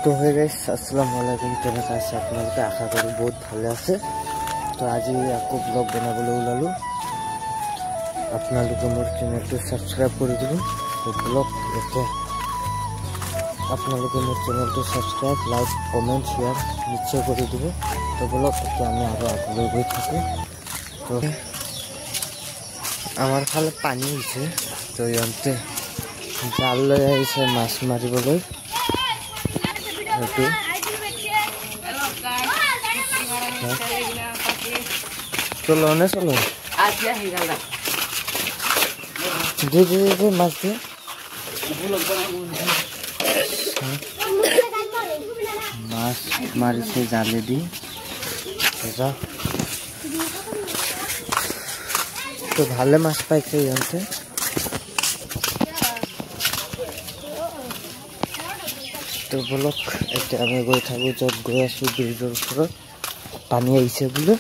তো হয়ে গেছে। আসসালামু আলাইকুম, কেমন আছে আপনাদের? আশা করি বহুত ভালো আছে। তো আজি আকৌ ব্লগ বনাবলৈ ওলালোঁ। আপোনালোকে মোৰ চেনেলটো ছাবস্ক্ৰাইব কৰি দিব। তো ব্লগ এতিয়া আপোনালোকে মোৰ চেনেলটো ছাবস্ক্ৰাইব, লাইক, কমেণ্ট, শ্বেয়াৰ নিশ্চয় কৰি দিব। তো ব্লগ এতিয়া আমি আৰু আগলৈ গৈ থাকোঁ। তো আমাৰ ফালে পানী হৈছে। তো ইহঁতে জাল লৈ আহিছে মাছ মাৰিবলৈ। চলো নে চলো মাছ দিয়ে মাছ মাৰিছে জালে দি। তো ভালে মাছ পাইছে ইহঁতে। তো বলক এতিয়া আমি গৈ থাকোঁ য'ত গৈ আছোঁ ব্ৰিজৰ ওচৰত। পানী আহিছে বোলে,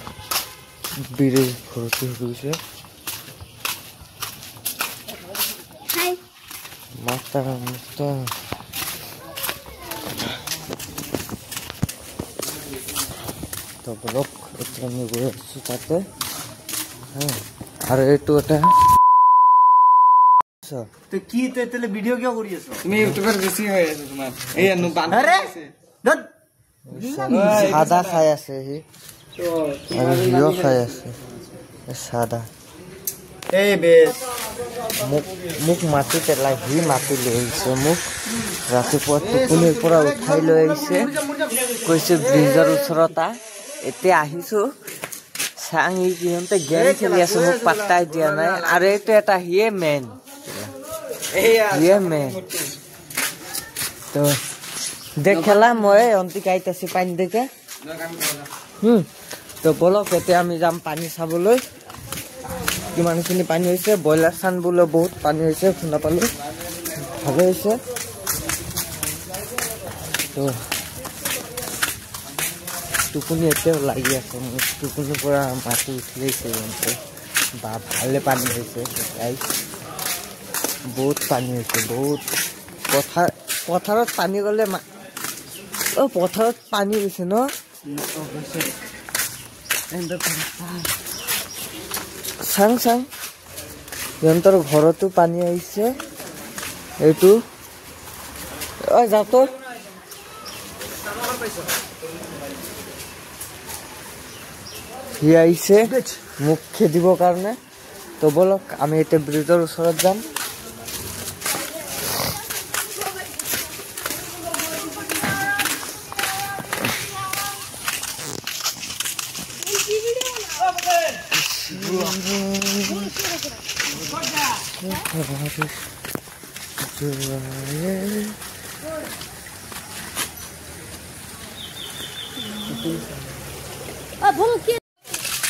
ব্ৰিজ ভৰ্তি হৈ গৈছে। তো বলক এতিয়া আমি গৈ আছোঁ তাতে। আৰু এইটো এটা তো কি তেলে ভিডিও কিয় কৰি আছো? তুমি ইউটিউবৰ বেছি হৈ আছে তোমাৰ। এই আনো বান্দৰ আছে দত সাদা খাই আছে সি, আৰু হিও খাই আছে সাদা। এই বেছ মোক মাতি পেলাই সি মাতি লৈ আহিছে মোক। ৰাতিপুৱা টোপনিৰ পৰা উঠাই লৈ আহিছে, কৈছে ব্ৰিজৰ ওচৰত আহ। এতিয়া আহিছোঁ চাং, সিহঁতে গেম খেলি আছে, মোক পাত্তাই দিয়া নাই। আৰু এইটো এটা সিয়ে মেইন। তো দেখেলা মই অন্তি কাইত আছি পানী দেখে। তো বলক এতিয়া আমি যাম পানী চাবলৈ, কিমানখিনি পানী হৈছে। ব্ৰইলাৰ চান বোলে বহুত পানী হৈছে, শুনা পালোঁ। ভালে হৈছে। তো টোপনি এতিয়াও লাগি আছে মোৰ। টোপনিৰ পৰা মাটি উঠিলেইছে ইহঁতে। বা ভালে পানী হৈছে, বহুত পানী হৈছে, বহুত। পথাৰত পানী গ'লে পথাৰত পানী হৈছে ন। চাং সিহঁতৰ ঘৰতো পানী আহিছে। এইটো যাতো সি আহিছে মোক খেদিবৰ কাৰণে। তো বলক আমি এতিয়া ব্ৰিজৰ ওচৰত যাম।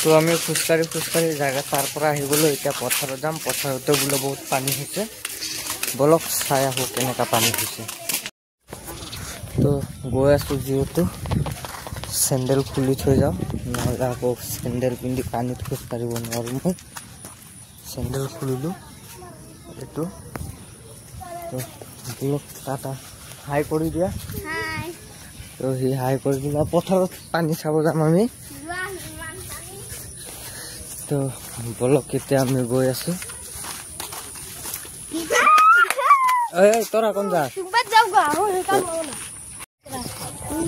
তো আমি খোজকাঢ়ি জাগা তাৰ পৰা আহিবলৈ এতিয়া পথাৰত যাম। পথাৰতে বোলে বহুত পানী হৈছে। বলক চাই আহোঁ কেনেকুৱা পানী হৈছে। তো গৈ আছোঁ, যিহেতু চেণ্ডেল খুলি থৈ যাওঁ, নহ'লে আকৌ চেণ্ডেল পিন্ধি পানীত খোজকাঢ়িব নোৱাৰোঁ মই। চেণ্ডেল খুলিলোঁ এইটো। তো বলক টাটা হাই কৰি দিয়া। তো সি হাই কৰি দিলা। পথাৰত পানী চাব যাম আমি। তো বলক এতিয়া আমি গৈ আছোঁ। তৰা কোন যা?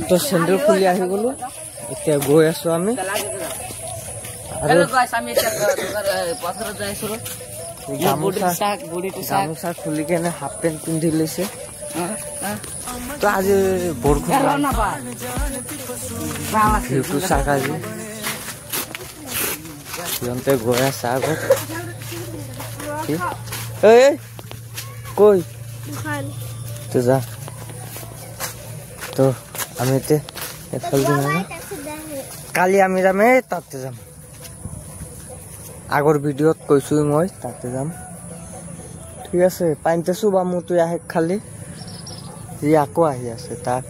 তো চেণ্ডেল খুলি আহি গ'লো, এতিয়া গৈ আছোঁ আমি। গামোচা খুলি কেনে হাফ পেণ্ট পিন্ধি লৈছে। তো আজি বৰষুণ চাক আজি সিহঁতে গৈ আছে আগত। কৈ তো যা। তো আমি এতিয়া এফালে কালি আমি যাম, তাতে যাম। আগৰ ভিডিঅ'ত কৈছোঁ মই তাতে যাম। ঠিক আছে, পানীতে চুবা মোৰটো আহে খালি। সি আকৌ আহি আছে, তাক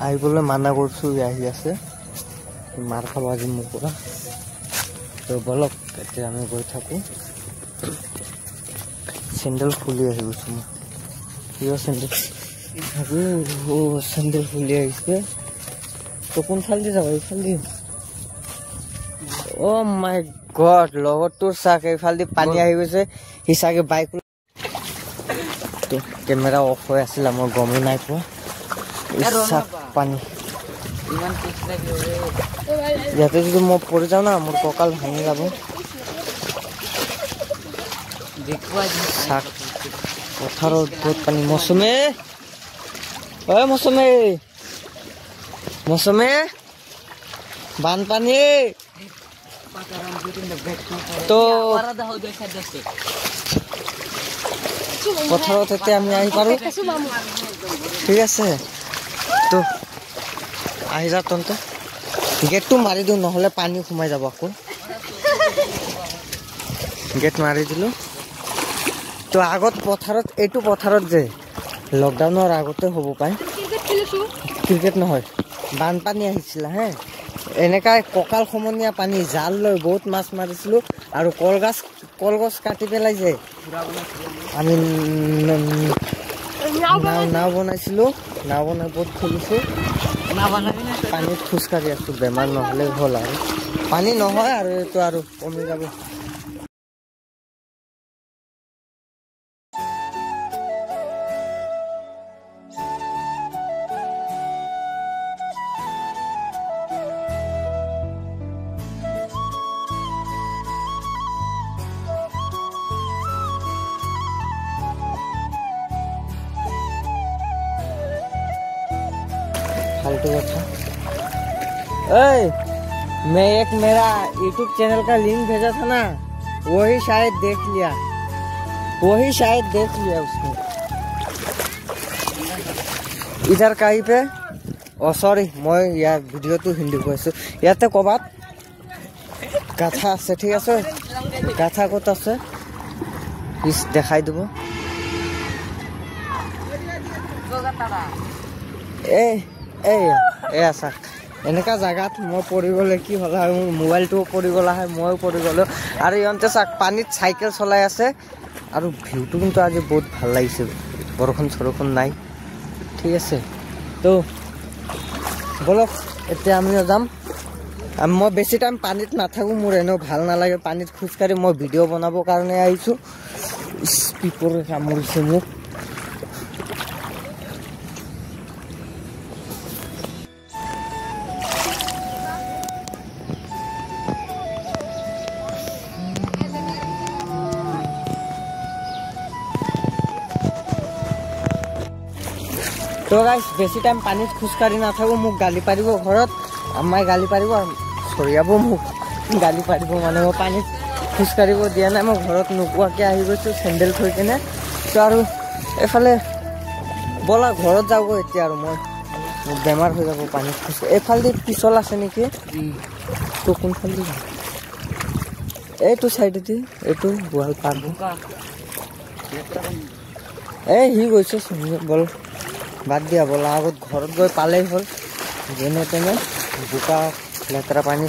আহিবলৈ মানা কৰিছোঁ, সি আহি আছে। মাৰ খাব আজি মোৰ পৰা। তো বলক এতিয়া আমি গৈ থাকোঁ। চেণ্ডেল খুলি আহি গৈছোঁ মই। প্ৰিয় চেণ্ডেল চেণ্ডেল খুলি আহিছে তো কোনফালেদি যাব এইফালেদি অ' মাই গড লগত তোৰ চাক এইফালেদি পানী আহি গৈছে সি চাগে বাইক তো কেমেৰা অফ হৈ আছিলে মই গমেই নাই পোৱা চাক পানী ইয়াতে যদি মই পৰি যাওঁ না মোৰ কঁকাল ভাঙি যাব চাক পথাৰত বহুত পানী মৌচুমী ঐ মৌচুমী বানপানী তো পথাৰত এতিয়া আমি আহি পাৰো ঠিক আছে তো আহি যা তন্তে গেটটো মাৰি দিওঁ নহ'লে পানী সোমাই যাব আকৌ গেট মাৰি দিলোঁ তো আগত পথাৰত এইটো পথাৰত যে লকডাউনৰ আগতে হ'ব পায় ক্ৰিকেট নহয় বানপানী আহিছিলে হে এনেকৈ কঁকাল সমনীয়া পানী জাল লৈ বহুত মাছ মাৰিছিলোঁ আৰু কলগছ কাটি পেলাই যে আমি নাও বনাইছিলোঁ নাও বনাই বহুত খেলিছোঁ পানীত খোজকাঢ়ি আছোঁ বেমাৰ নহ'লে হ'ল আৰু পানী নহয় আৰু এইটো আৰু কমি যাব फालतू अच्छा मैं एक मेरा YouTube चैनल का लिंक भेजा था ना वही शायद देख लिया उसने इधर कहीं पे सॉरी मैं यार वीडियो तो हिंदी कैसे याते कबात गाथा আছে ঠিক আছে गाथा কত আছে ইস দেখাই দেব আছা এনেকা জায়গাত মই পৰি গ'লে কি হ'ল আৰু মোৰ মোবাইলটোও পৰি গ'ল হয় ময়ো পৰি গ'লো আৰু ইহঁতে চাক পানীত চাইকেল চলাই আছে আৰু ভিউটো কিন্তু আজি বহুত ভাল লাগিছে বৰষুণ নাই ঠিক আছে তো বলক এতিয়া আমিও যাম মই বেছি টাইম পানীত নাথাকোঁ মোৰ এনেও ভাল নালাগে পানীত খোজকাঢ়ি মই ভিডিঅ' বনাবৰ কাৰণে আহিছোঁ পিপৰে কামুৰিছে মোক তো গাইছ বেছি টাইম পানীত খোজকাঢ়ি নাথাকোঁ মোক গালি পাৰিব ঘৰত আম্মাই গালি পাৰিব চৰিয়াব মোক গালি পাৰিব মানে মই পানীত খোজকাঢ়িব দিয়া নাই মই ঘৰত নোকোৱাকৈ আহি গৈছোঁ চেণ্ডেল থৈ কিনে তো আৰু এইফালে ব'লা ঘৰত যাওঁগৈ এতিয়া আৰু মই মোক বেমাৰ হৈ যাব পানীত খোজ এইফালেদি পিছল আছে নেকি তো কোনফালেদি যাম এইটো চাইডেদি এইটো গোৱাল পাৰ সি গৈছে বল বাদ দিয়া বলা আগত ঘৰত গৈ পালেই হ'ল যেনে তেনে বোকা লেতেৰা পানী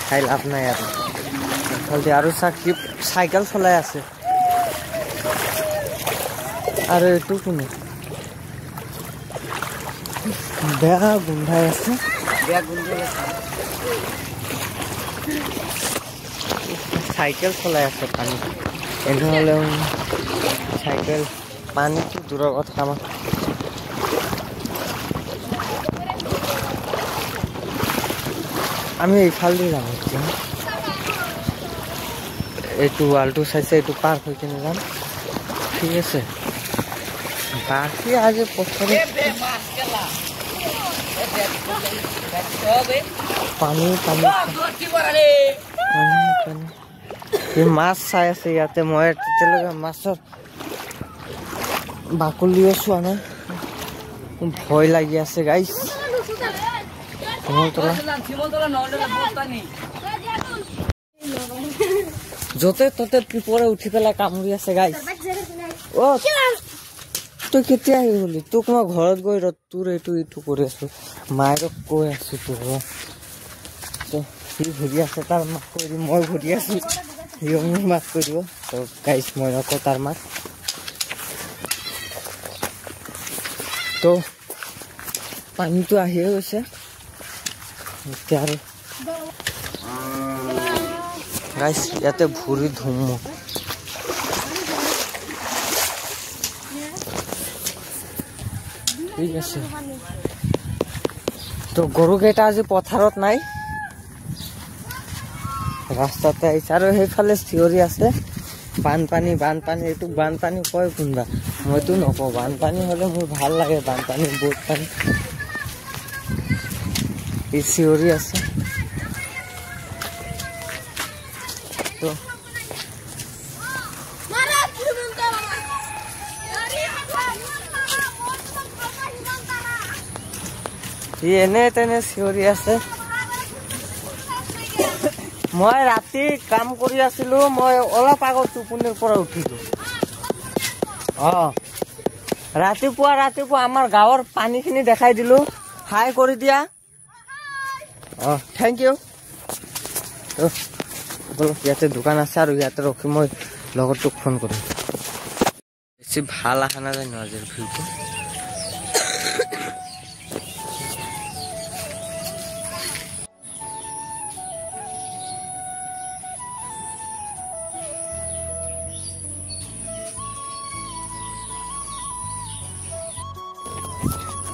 খাই লাভ নাই আৰু এইফালে আৰু চাইকেল চলাই আছে আৰু এইটো কোনে বেয়া গোন্ধাই আছে চাইকেল চলাই আছে পানী এনেহ'লেও চাইকেল পানীটো দূৰৰ কথা আমাৰ আমি এইফালেদি যাম এতিয়া এইটো ৱালটো চাইছে এইটো পাৰ হৈ কিনে যাম ঠিক আছে বাকী আজি পথাৰত পানী মাছ চাই আছে ইয়াতে মই তেতিয়ালৈকে মাছৰ বাকলিও চোৱা নাই ভয় লাগি আছে গাইছ য'তে ত'তে পিপৰে উঠি পেলাই কামুৰি আছে গাইছ তই কেতিয়া আহি গলি তোক মই ঘৰত গৈ তোৰ এইটো কৰি আছো মায়েৰক কৈ আছো তোৰ সি ঘূৰি আছে তাৰ মাক কৈ দিম মই ঘূৰি আছো সিও মোৰ মাক কৈ দিব তো গাইছ মই নকওঁ তাৰ মাক তো পানীটো আহিয়ে গৈছে এতিয়া আৰু গাইছ ইয়াতে ভৰি ধুম ঠিক আছে তো গৰুকেইটা আজি পথাৰত নাই ৰাস্তাতে আহিছে আৰু সেইফালে চিঞৰি আছে বানপানী বানপানী এইটো বানপানী কয় কোনোবা মইতো নকওঁ বানপানী হ'লে মোৰ ভাল লাগে বানপানী বহুত পানী এই চিঞৰি আছে তো এনে তেনে চিঞৰি আছে মই ৰাতি কাম কৰি আছিলো মই অলপ আগত টোপনিৰ পৰা উঠিলো ৰাতিপুৱা আমাৰ গাঁৱৰ পানীখিনি দেখাই দিলো হাই কৰি দিয়া থেংক ইউ ইয়াতে দোকান আছে আৰু ইয়াতে ৰখি মই লগৰটোক ফোন কৰিম বেছি ভাল অহা নাযায় ন আজিৰ ভিউটো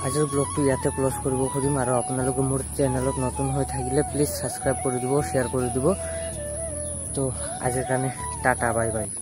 আজিৰ ব্লগটো ইয়াতে ক্লোজ কৰিব খুজিম আৰু আপোনালোকে মোৰ চেনেলত নতুন হৈ থাকিলে প্লিজ সাবস্ক্ৰাইব কৰি দিব শ্বেয়াৰ কৰি দিব তো আজিৰ কাৰণে টাটা বাই বাই